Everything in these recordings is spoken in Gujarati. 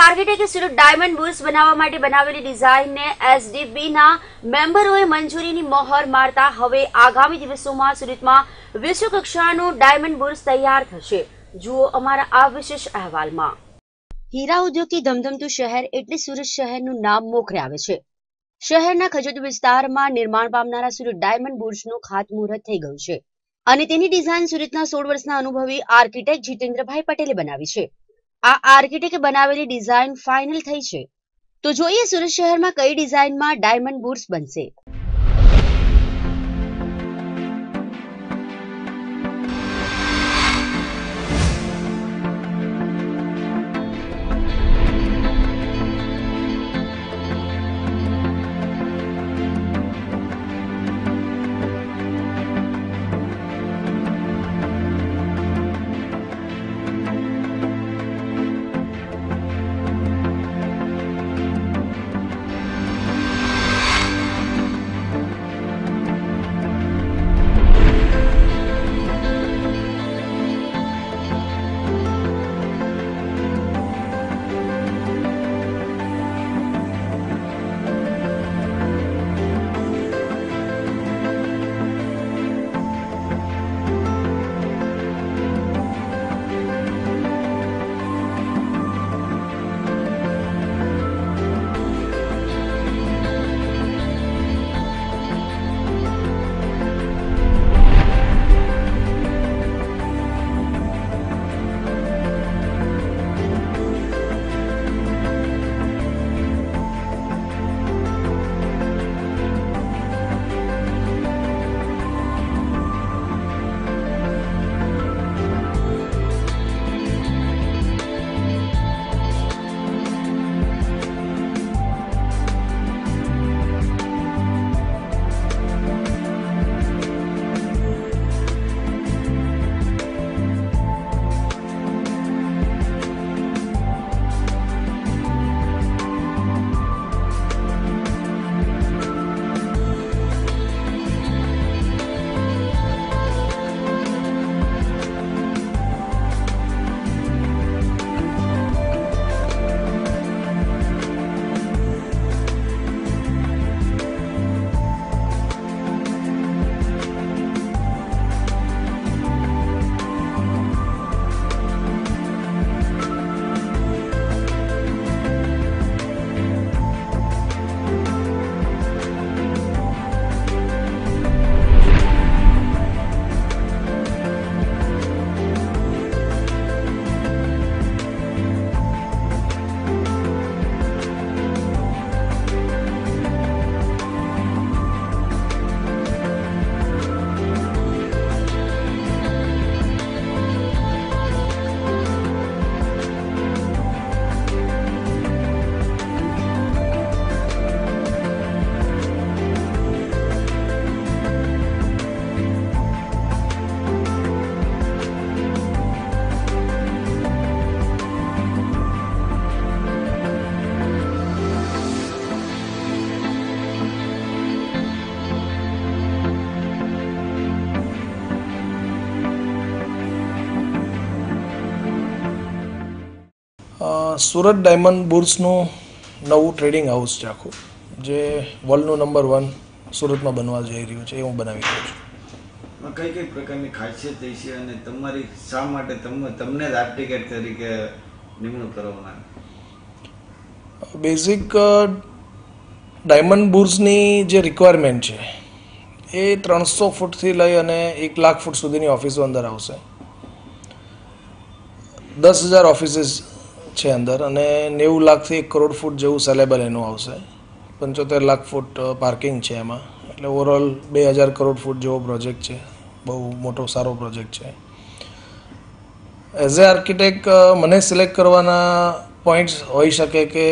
આર્કિટેક્ટે સુરત ડાયમંડ બુર્સ બનાવવા માટે બનાવેલી ડિઝાઇનને એસડીબીના મેમ્બરોએ મંજૂરીની મહોર મારતા હવે આગામી દિવસોમાં સુરતમાં વિશ્વકક્ષાનું ડાયમંડ બુર્સ તૈયાર થશે। જુઓ અમારા આ વિશેષ અહેવાલમાં। હીરા ઉદ્યોગથી ધમધમતું શહેર એટલે સુરત શહેરનું નામ મોખરે આવે છે। શહેરના ખજોદ વિસ્તારમાં નિર્માણ પામનારા સુરત ડાયમંડ બુર્સનું ખાતમુહૂર્ત થઈ ગયું છે અને તેની ડિઝાઇન સુરતના 16 વર્ષના અનુભવી આર્કિટેક્ટ જીતેન્દ્રભાઈ પટેલે બનાવી છે। આ આર્કિટેક્ટે બનાવેલી ડિઝાઇન ફાઇનલ થઈ છે, તો જોઈએ સુરત શહેરમાં કઈ ડિઝાઇનમાં ડાયમંડ બુર્સ બનશે। સુરત ડાયમંડ બુર્સનું નવું ટ્રેડિંગ હાઉસ છે આખું, જે વર્લ્ડનું નંબર 1 સુરતમાં બનવા જઈ રહ્યું છે, એ હું બનાવી રહ્યો છું। કઈ કઈ પ્રકારની ખાસિયત છે અને તમારી શા માટે તમને જ આર્કિટેક્ટ તરીકે નિમણૂક કરવામાં આવી? બેઝિક ડાયમંડ બુર્સની જે રિક્વાયરમેન્ટ છે એ 300 ફૂટથી લઈ અને 1 લાખ ફૂટ સુધીની ઓફિસો અંદર આવશે। 10,000 ઓફિસીસ છે અંદર અને 90 લાખથી 1 કરોડ ફૂટ જેવું સેલેબલ એનું આવશે। 75 લાખ ફૂટ પાર્કિંગ છે એમાં, એટલે ઓવરઓલ 2,000 કરોડ ફૂટ જેવો પ્રોજેક્ટ છે। બહુ મોટો સારો પ્રોજેક્ટ છે। એઝ એ આર્કિટેક્ટ મને સિલેક્ટ કરવાના પોઈન્ટ્સ હોઈ શકે કે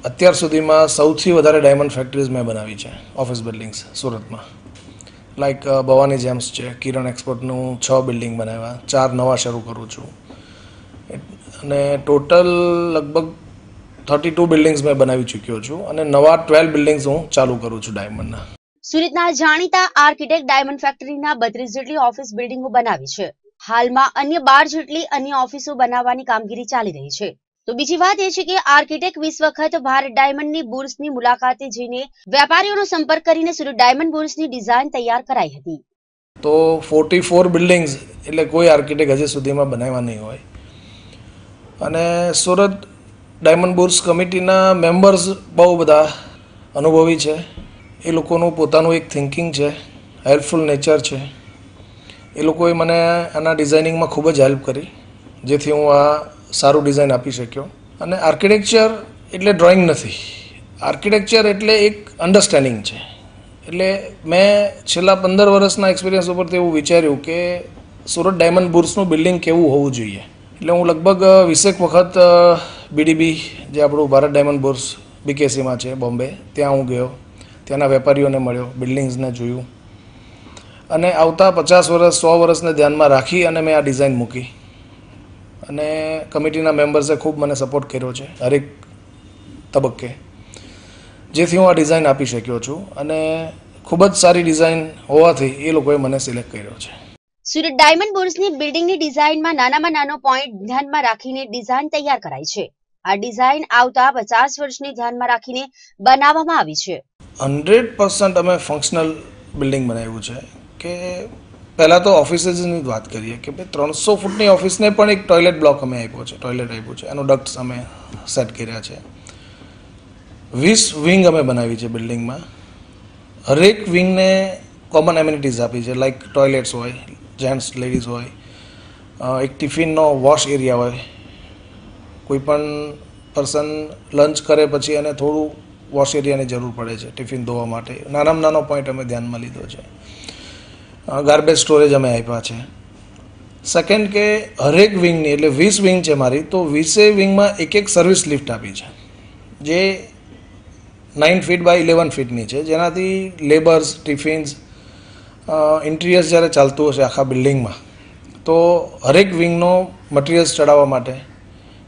અત્યાર સુધીમાં સૌથી વધારે ડાયમંડ ફેક્ટરીઝ મેં બનાવી છે ઓફિસ બિલ્ડિંગ્સ સુરતમાં, લાઈક ભવાની જેમ્સ છે, કિરણ એક્સપોર્ટનું 6 બિલ્ડિંગ બનાવ્યા, 4 નવા શરૂ કરું છું અને ટોટલ લગભગ 32 બિલ્ડિંગ્સ મેં બનાવી ચૂક્યો છું અને નવા 12 બિલ્ડિંગ્સ હું ચાલુ કરું છું ડાયમંડના। સુરતના જાણીતા આર્કિટેક્ટ ડાયમંડ ફેક્ટરીના 32 જેટલી ઓફિસ બિલ્ડિંગો બનાવી છે। હાલમાં અન્ય 12 જેટલી અન્ય ઓફિસો બનાવવાની કામગીરી ચાલી રહી છે। તો બીજી વાત એ છે કે આર્કિટેક્ટ 20 વખત ભારત ડાયમંડની બુર્સની મુલાકાતે જઈને વેપારીઓનો સંપર્ક કરીને સુરત ડાયમંડ બુર્સની ડિઝાઇન તૈયાર કરાઈ હતી. તો 44 બિલ્ડિંગ્સ એટલે કોઈ આર્કિટેક્ટ હજી સુધીમાં બનાવ્યા નહીં હોય. અને સુરત ડાયમંડ બુર્સ કમિટીના મેમ્બર્સ બહુ બધા અનુભવી છે. એ લોકોનું પોતાનું એક થિંકિંગ છે, હેલ્પફુલ નેચર છે. એ લોકોએ મને આના ડિઝાઇનિંગમાં ખૂબ જ હેલ્પ કરી, જેથી હું આ સારું ડિઝાઇન આપી શક્યો. અને આર્કિટેક્ચર એટલે ડ્રોઈંગ નથી, આર્કિટેક્ચર એટલે એક અન્ડરસ્ટેન્ડિંગ છે. એટલે મેં છેલ્લા 15 વર્ષના એક્સપિરિયન્સ ઉપરથી એવું વિચાર્યું કે સુરત ડાયમંડ બુર્સનું બિલ્ડિંગ કેવું હોવું જોઈએ. એટલે હું લગભગ 20 વખત BDB જે આપણું ભારત ડાયમંડ બુર્સ BKCમાં છે બોમ્બે, ત્યાં હું ગયો, ત્યાંના વેપારીઓને મળ્યો, બિલ્ડિંગ્સને જોયું અને આવતા 50 વર્ષ 100 વર્ષને ધ્યાનમાં રાખી અને મેં આ ડિઝાઇન મૂકી. અને કમિટીના મેમ્બર્સે ખૂબ મને સપોર્ટ કર્યો છે હરેક તબક્કે, જેથી હું આ ડિઝાઇન આપી શક્યો છું. અને ખૂબ જ સારી ડિઝાઇન હોવાથી એ લોકોએ મને સિલેક્ટ કર્યો છે. સુરત ડાયમંડ બુર્સની બિલ્ડિંગની ડિઝાઇનમાં નાનામાં નાનો પોઈન્ટ ધ્યાનમાં રાખીને ડિઝાઇન તૈયાર કરાઈ છે. આ ડિઝાઇન આવતા 50 વર્ષને ધ્યાનમાં રાખીને બનાવવામાં આવી છે. 100% અમે ફંક્શનલ બિલ્ડિંગ બનાવ્યું છે. કે પહેલાં તો ઓફિસીસની વાત કરીએ કે ભાઈ 300 ફૂટની ઓફિસને પણ એક ટોયલેટ બ્લોક અમે આપ્યો છે, ટોયલેટ આપ્યું છે, એનો ડક્ટ્સ અમે સેટ કર્યા છે. 20 વિંગ અમે બનાવી છે બિલ્ડિંગમાં. હરેક વિંગને કોમન એમ્યુનિટીઝ આપી છે, લાઈક ટોયલેટ્સ હોય, જેન્ટ્સ લેડીઝ હોય, એક ટિફિનનો વોશ એરિયા હોય. કોઈ પણ પર્સન લંચ કરે પછી એને થોડું વોશ એરિયાની જરૂર પડે છે ટિફિન ધોવા માટે. નાનામાં નાનો પોઈન્ટ અમે ધ્યાનમાં લીધો છે. ગાર્બેજ સ્ટોરેજ અમે આપ્યા છે. સેકન્ડ કે હરેક વિંગની, એટલે 20 વિંગ છે મારી, તો 20 વિંગમાં એક સર્વિસ લિફ્ટ આપી છે જે 9 ફીટ બાય 11 ફીટની છે, જેનાથી લેબર્સ, ટિફિન્સ, ઇન્ટિરિયર્સ જ્યારે ચાલતું હશે આખા બિલ્ડિંગમાં તો હરેક વિંગનો મટીરિયલ્સ ચડાવવા માટે,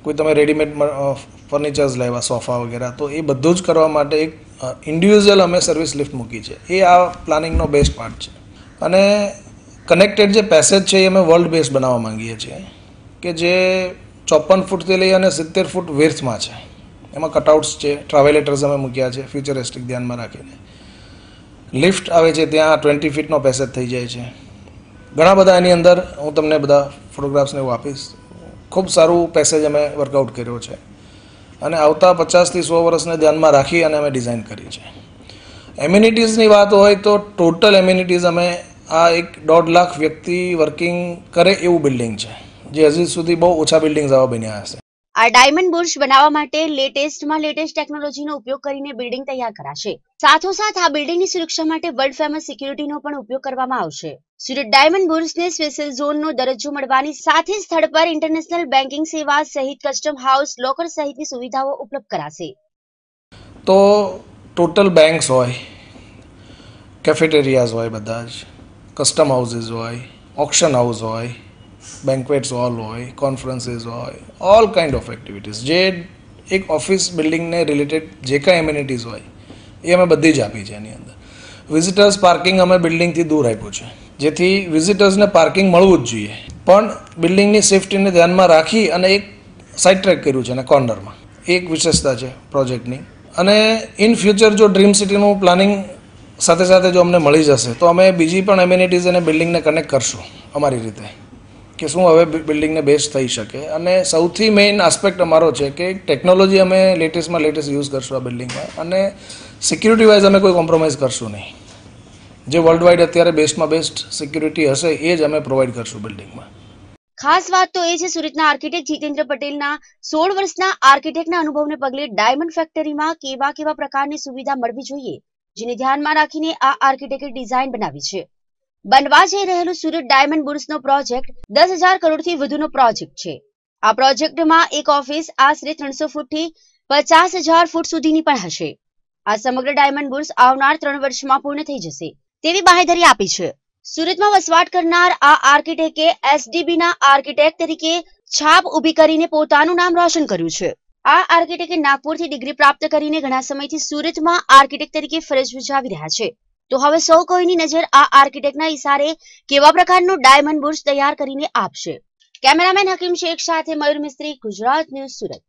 કોઈ તમે રેડીમેડ ફર્નિચર્સ લેવા, સોફા વગેરે, તો એ બધું જ કરવા માટે એક ઇન્ડિવિજ્યુઅલ અમે સર્વિસ લિફ્ટ મૂકી છે. એ આ પ્લાનિંગનો બેસ્ટ પાર્ટ છે. અને કનેક્ટેડ જે પેસેજ છે એ અમે વર્લ્ડ બેઝ બનાવવા માંગીએ છીએ કે જે 54 ફૂટથી લઈ અને 70 ફૂટ વિડ્થમાં છે. એમાં કટઆઉટ્સ છે, ટ્રાવેલેટર્સ અમે મૂક્યા છે ફ્યુચરિસ્ટિક ધ્યાનમાં રાખીને. લિફ્ટ આવે છે ત્યાં 20 ફીટનો પેસેજ થઈ જાય છે. ઘણા બધા એની અંદર હું તમને બધા ફોટોગ્રાફ્સને એવું આપીશ. ખૂબ સારું પેસેજ અમે વર્કઆઉટ કર્યો છે અને આવતા 50 થી 100 વર્ષને ધ્યાનમાં રાખી અને અમે ડિઝાઇન કરી છે. એમ્યુનિટીઝની વાત હોય તો ટોટલ એમ્યુનિટીઝ અમે આ એક 1.5 લાખ વ્યક્તિ વર્કિંગ કરે એવું બિલ્ડિંગ છે, જે હજી સુધી બહુ ઓછા બિલ્ડિંગ્સ આવા બન્યા હશે. આ ડાયમંડ બુર્સ બનાવવા માટે લેટેસ્ટમાં લેટેસ્ટ ટેકનોલોજીનો ઉપયોગ કરીને બિલ્ડિંગ તૈયાર કરાશે. સાથોસાથ આ બિલ્ડિંગની સુરક્ષા માટે વર્લ્ડ ફેમસ સિક્યુરિટીનો પણ ઉપયોગ કરવામાં આવશે. સુરત ડાયમંડ બુર્સને સ્પેશિયલ ઝોનનો દરજ્જો મળવાની સાથે સ્થળ પર ઇન્ટરનેશનલ બેન્કિંગ સેવા સહિત કસ્ટમ હાઉસ, લોકર સહિતની સુવિધાઓ ઉપલબ્ધ કરાશે. તો ટોટલ બેંક્સ હોય, કેફેટેરિયાઝ હોય, બધા જ કસ્ટમ હાઉસીસ હોય, ઓક્શન હાઉસ હોય, બેન્ક્વેટ્સ હોલ હોય, કોન્ફરન્સીસ હોય, ઓલ કાઇન્ડ ઓફ એક્ટિવિટીઝ, જે એક ઓફિસ બિલ્ડિંગને રિલેટેડ જે કાંઈ એમ્યુનિટીઝ હોય એ અમે બધી જ આપી છે એની અંદર. વિઝિટર્સ પાર્કિંગ અમે બિલ્ડિંગથી દૂર આપ્યું છે, જેથી વિઝિટર્સને પાર્કિંગ મળવું જ જોઈએ. પણ બિલ્ડિંગની સેફટીને ધ્યાનમાં રાખી અને એક સાઇડ ટ્રેક કર્યું છે અને કોર્નરમાં. એક વિશેષતા છે પ્રોજેક્ટની. અને ઇન ફ્યુચર જો ડ્રીમ સિટીનું પ્લાનિંગ સાથે સાથે જો અમને મળી જશે તો અમે બીજી પણ એમ્યુનિટીઝ અને બિલ્ડિંગને કનેક્ટ કરશું અમારી રીતે, કે શું હવે બિલ્ડિંગને બેસ્ટ થઈ શકે. અને સૌથી મેઇન આસ્પેક્ટ અમારો છે કે ટેકનોલોજી અમે લેટેસ્ટમાં લેટેસ્ટ યુઝ કરશું આ બિલ્ડિંગમાં, અને સિક્યુરિટી વાઇઝ અમે કોઈ કોમ્પ્રોમાઇઝ કરશું નહીં. જે વર્લ્ડ વાઇડ અત્યારે બેસ્ટમાં બેસ્ટ સિક્યુરિટી હશે એ જ અમે પ્રોવાઈડ કરશું બિલ્ડિંગમાં. ખાસ વાત તો એ છે સુરતના આર્કિટેક્ટ જીતેન્દ્ર પટેલના 16 વર્ષના આર્કિટેક્ટના અનુભવને પગલે ડાયમંડ ફેક્ટરીમાં કેવા પ્રકારની સુવિધા મળવી જોઈએ, જેને ધ્યાનમાં રાખીને આ આર્કિટેક્ટે ડિઝાઇન બનાવી છે. બનવા જઈ રહેલું સુરત ડાયમંડ બુર્સનો પ્રોજેક્ટ 10,000 કરોડથી વધુનો પ્રોજેક્ટ છે. આ પ્રોજેક્ટમાં એક ઓફિસ આશરે 300 ફૂટથી 50,000 ફૂટ સુધીની પણ હશે. આ સમગ્ર ડાયમંડ બુર્સ આવનાર 3 વર્ષમાં પૂર્ણ થઈ જશે તેવી બાહેધરી આપી છે. સુરતમાં વસવાટ કરનાર આ આર્કિટેક્ટે SDBના આર્કિટેક્ટ તરીકે છાપ ઊભી કરીને પોતાનું નામ રોશન કર્યું છે. આ આર્કિટેક્ટે નાગપુરથી ડિગ્રી પ્રાપ્ત કરીને ઘણા સમયથી સુરતમાં આર્કિટેક્ટ તરીકે ફરજ બજાવી રહ્યા છે. તો હવે સૌ કોઈની નજર આ આર્કિટેક્ટના ઇશારે કેવા પ્રકારનું ડાયમંડ બુર્સ તૈયાર કરીને આપશે. કેમેરામેન હકીમ શેખ સાથે મયુર મિસ્ત્રી, ગુજરાત ન્યૂઝ, સુરત.